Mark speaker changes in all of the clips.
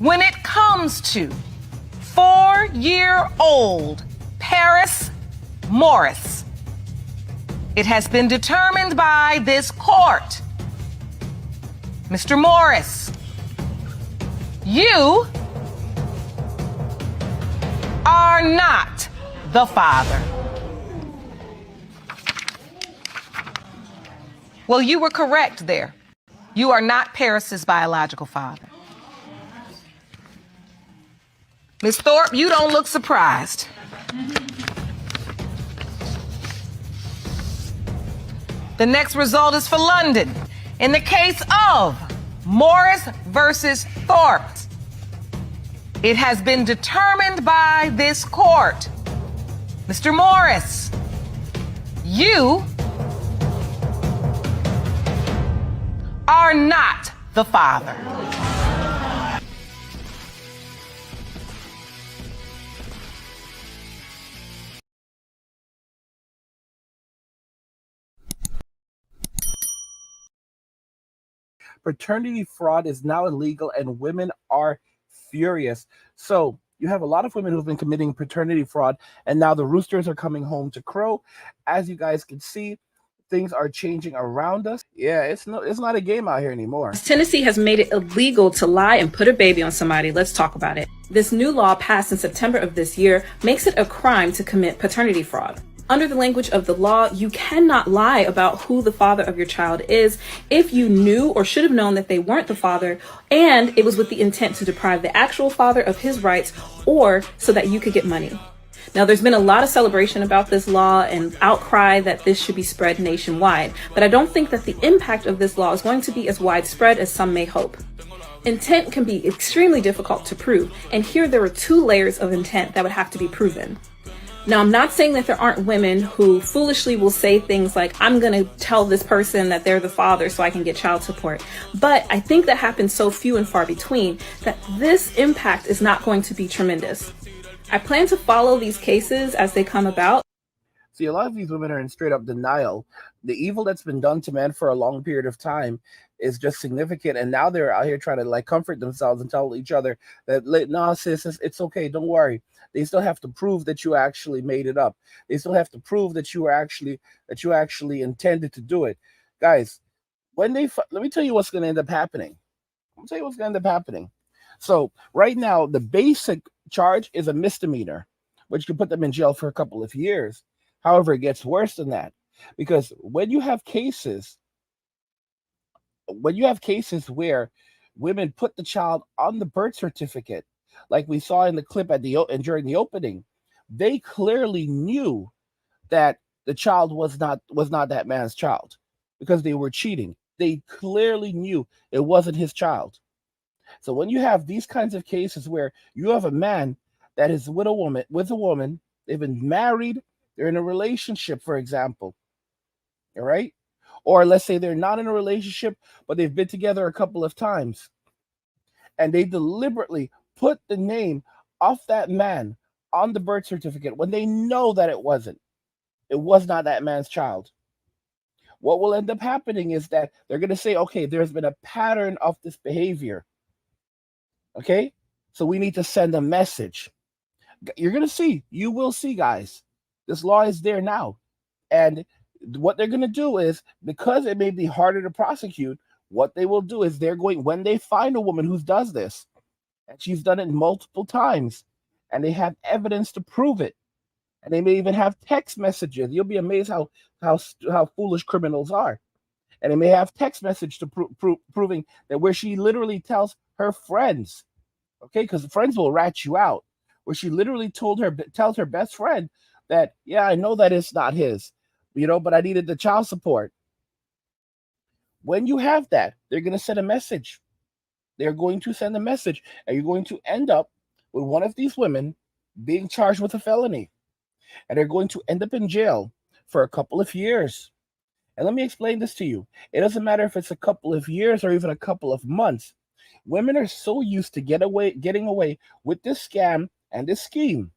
Speaker 1: When it comes to 4-year-old Paris Morris, it has been determined by this court, Mr. Morris, you are not the father. Well, you were correct there. You are not Paris's biological father. Ms. Thorpe, you don't look surprised. The next result is for London. In the case of Morris versus Thorpe, it has been determined by this court, Mr. Morris, you are not the father.
Speaker 2: Paternity fraud is now illegal and women are furious. So you have a lot of women who've been committing paternity fraud, and now the roosters are coming home to crow. As you guys can see, things are changing around us. Yeah, it's not a game out here anymore.
Speaker 3: Tennessee has made it illegal to lie and put a baby on somebody. Let's talk about it. This new law passed in September of this year makes it a crime to commit paternity fraud. Under the language of the law, you cannot lie about who the father of your child is if you knew or should have known that they weren't the father, and it was with the intent to deprive the actual father of his rights or so that you could get money. Now, there's been a lot of celebration about this law and outcry that this should be spread nationwide, but I don't think that the impact of this law is going to be as widespread as some may hope. Intent can be extremely difficult to prove, and here there are 2 layers of intent that would have to be proven. Now, I'm not saying that there aren't women who foolishly will say things like, I'm going to tell this person that they're the father so I can get child support. But I think that happens so few and far between that this impact is not going to be tremendous. I plan to follow these cases as they come about.
Speaker 2: See, a lot of these women are in straight up denial. The evil that's been done to men for a long period of time is just significant, and now they're out here trying to like comfort themselves and tell each other that, no, sis, it's okay, don't worry. They still have to prove that you actually made it up. They still have to prove that you actually intended to do it. Guys, let me tell you what's going to end up happening. So right now, the basic charge is a misdemeanor, which can put them in jail for a couple of years. However, it gets worse than that, because when you have cases where women put the child on the birth certificate, like we saw in the clip and during the opening, they clearly knew that the child was not that man's child because they were cheating. They clearly knew it wasn't his child. So when you have these kinds of cases where you have a man that is with a woman, they've been married, they're in a relationship, for example, all right? Or let's say they're not in a relationship, but they've been together a couple of times, and they deliberately put the name of that man on the birth certificate when they know that it was not that man's child. What will end up happening is that they're going to say, okay, there's been a pattern of this behavior. Okay? So we need to send a message. You will see, guys. This law is there now. And what they're going to do is, because it may be harder to prosecute, what they will do is when they find a woman who does this, and she's done it multiple times, and they have evidence to prove it, and they may even have text messages. You'll be amazed how foolish criminals are. And they may have text message to proving that, where she literally tells her friends, okay, because friends will rat you out, where she literally tells her best friend that, yeah, I know that it's not his, but I needed the child support. When you have that, they're going to send a message. They're going to send a message, and you're going to end up with one of these women being charged with a felony, and they're going to end up in jail for a couple of years. And let me explain this to you. It doesn't matter if it's a couple of years or even a couple of months. Women are so used to getting away with this scam and this scheme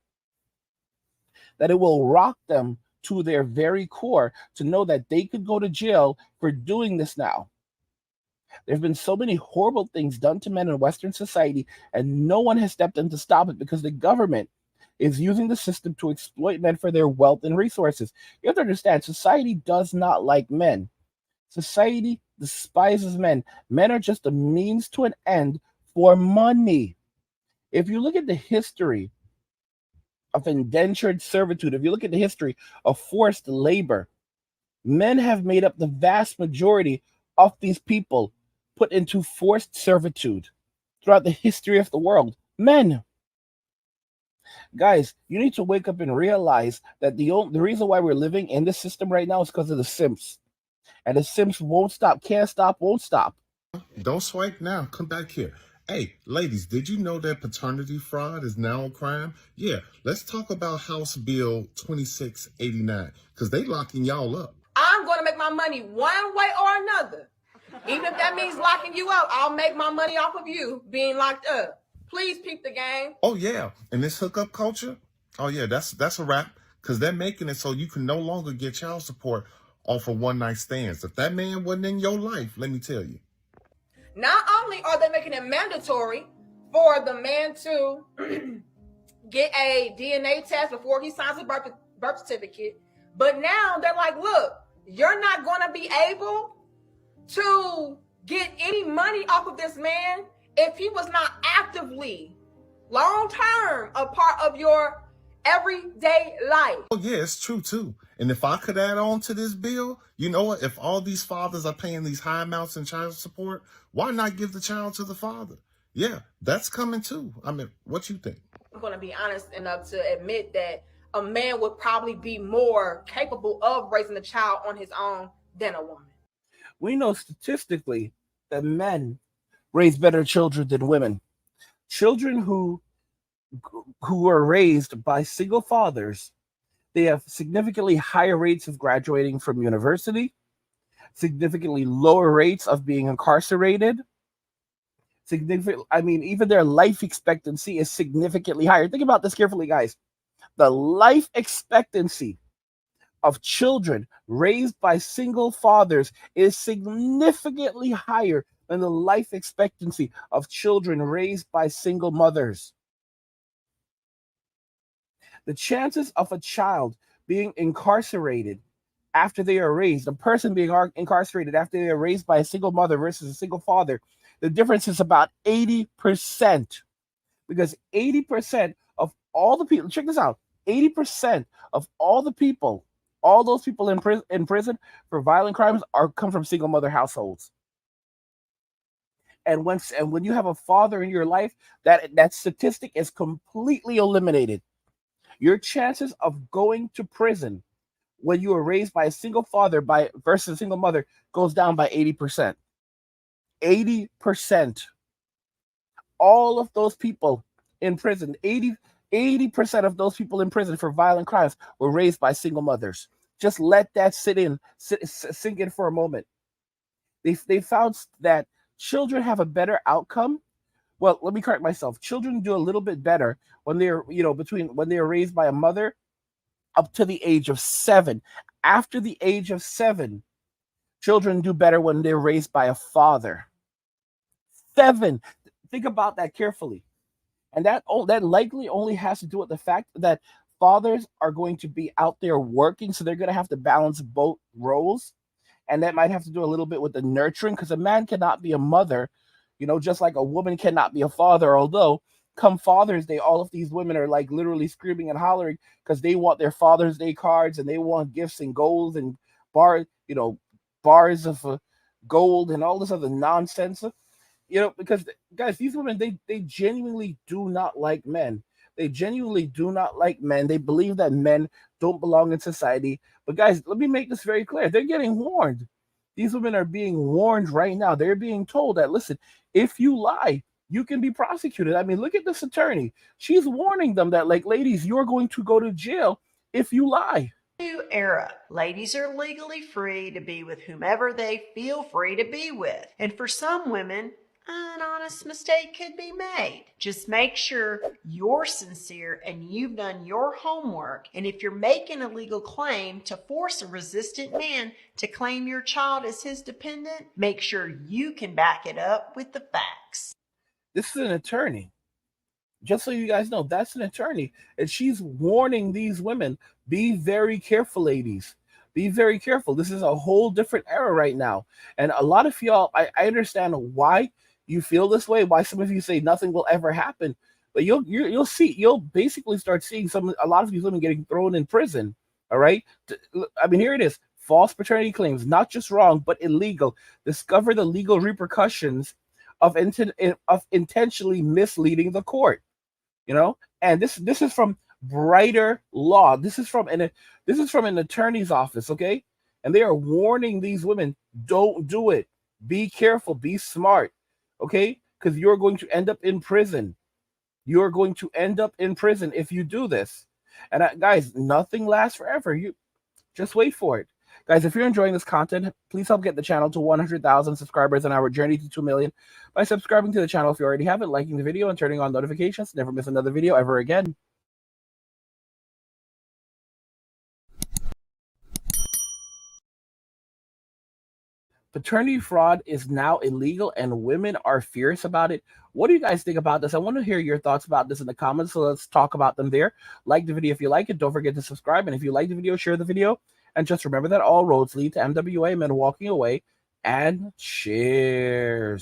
Speaker 2: that it will rock them to their very core to know that they could go to jail for doing this now. There have been so many horrible things done to men in Western society, and no one has stepped in to stop it because the government is using the system to exploit men for their wealth and resources. You have to understand, society does not like men. Society despises men. Men are just a means to an end for money. If you look at the history of indentured servitude, if you look at the history of forced labor, men have made up the vast majority of these people put into forced servitude throughout the history of the world. Men. Guys, you need to wake up and realize that the reason why we're living in this system right now is because of the simps. And the simps won't stop, can't stop, won't stop.
Speaker 4: Don't swipe now. Come back here. Hey, ladies, did you know that paternity fraud is now a crime? Yeah, let's talk about House Bill 2689, because they locking y'all up.
Speaker 5: I'm going to make my money one way or another. Even if that means locking you up, I'll make my money off of you being locked up. Please peep the game.
Speaker 4: Oh, yeah. And this hookup culture? Oh, yeah, that's a wrap, because they're making it so you can no longer get child support off of one-night stands. If that man wasn't in your life, let me tell you.
Speaker 5: Not only are they making it mandatory for the man to get a DNA test before he signs a birth certificate, but now they're like, look, you're not going to be able to get any money off of this man if he was not actively, long-term, a part of your everyday life.
Speaker 4: Oh, yeah, it's true, too. And if I could add on to this bill, you know what? If all these fathers are paying these high amounts in child support, why not give the child to the father? Yeah, that's coming, too. I mean, what you think?
Speaker 5: I'm going to be honest enough to admit that a man would probably be more capable of raising a child on his own than a woman.
Speaker 2: We know statistically that men raise better children than women. Children who are raised by single fathers, they have significantly higher rates of graduating from university, significantly lower rates of being incarcerated. Even their life expectancy is significantly higher. Think about this carefully, guys. The life expectancy of children raised by single fathers is significantly higher than the life expectancy of children raised by single mothers. The chances of a child being incarcerated after they are raised, a person being incarcerated after they are raised by a single mother versus a single father, the difference is about 80%. Because 80% of all the people, check this out, 80% of all those people in prison for violent crimes come from single mother households. And when you have a father in your life, that statistic is completely eliminated. Your chances of going to prison when you are raised by a single father versus a single mother goes down by 80%. 80%. All of those people in prison, 80% of those people in prison for violent crimes were raised by single mothers. Just let that sink in for a moment. They found that children have a better outcome. Well, let me correct myself. Children do a little bit better when they're raised by a mother up to the age of 7. After the age of 7, children do better when they're raised by a father. 7. Think about that carefully. And that likely only has to do with the fact that fathers are going to be out there working, so they're going to have to balance both roles. And that might have to do a little bit with the nurturing, because a man cannot be a mother, just like a woman cannot be a father. Although, come Father's Day, all of these women are like literally screaming and hollering because they want their Father's Day cards and they want gifts and gold and bars of gold and all this other nonsense. Because guys, these women, they genuinely do not like men. They genuinely do not like men. They believe that men don't belong in society. But guys, let me make this very clear. They're getting warned. These women are being warned right now. They're being told that, listen, if you lie, you can be prosecuted. I mean, look at this attorney. She's warning them that, like, ladies, you're going to go to jail if you lie.
Speaker 6: New era. Ladies are legally free to be with whomever they feel free to be with. And for some women, an honest mistake could be made. Just make sure you're sincere and you've done your homework. And if you're making a legal claim to force a resistant man to claim your child as his dependent, make sure you can back it up with the facts.
Speaker 2: This is an attorney. Just so you guys know, that's an attorney. And she's warning these women, be very careful, ladies. Be very careful. This is a whole different era right now. And a lot of y'all, I understand why you feel this way, why some of you say nothing will ever happen. But you'll basically start seeing a lot of these women getting thrown in prison. All right. I mean, here it is. False paternity claims, not just wrong, but illegal. Discover the legal repercussions of intentionally misleading the court. You know, and this is from Brighter Law. This is from an attorney's office, okay? And they are warning these women, don't do it. Be careful, be smart, okay? Because you're going to end up in prison. You're going to end up in prison if you do this. And guys, nothing lasts forever. You just wait for it. Guys, if you're enjoying this content, please help get the channel to 100,000 subscribers on our journey to 2 million by subscribing to the channel if you already haven't, liking the video, and turning on notifications. Never miss another video ever again. Paternity fraud is now illegal and women are fierce about it. What do you guys think about this? I want to hear your thoughts about this in the comments, so let's talk about them there. Like the video if you like it. Don't forget to subscribe. And if you like the video, share the video. And just remember that all roads lead to MWA, men walking away. And cheers.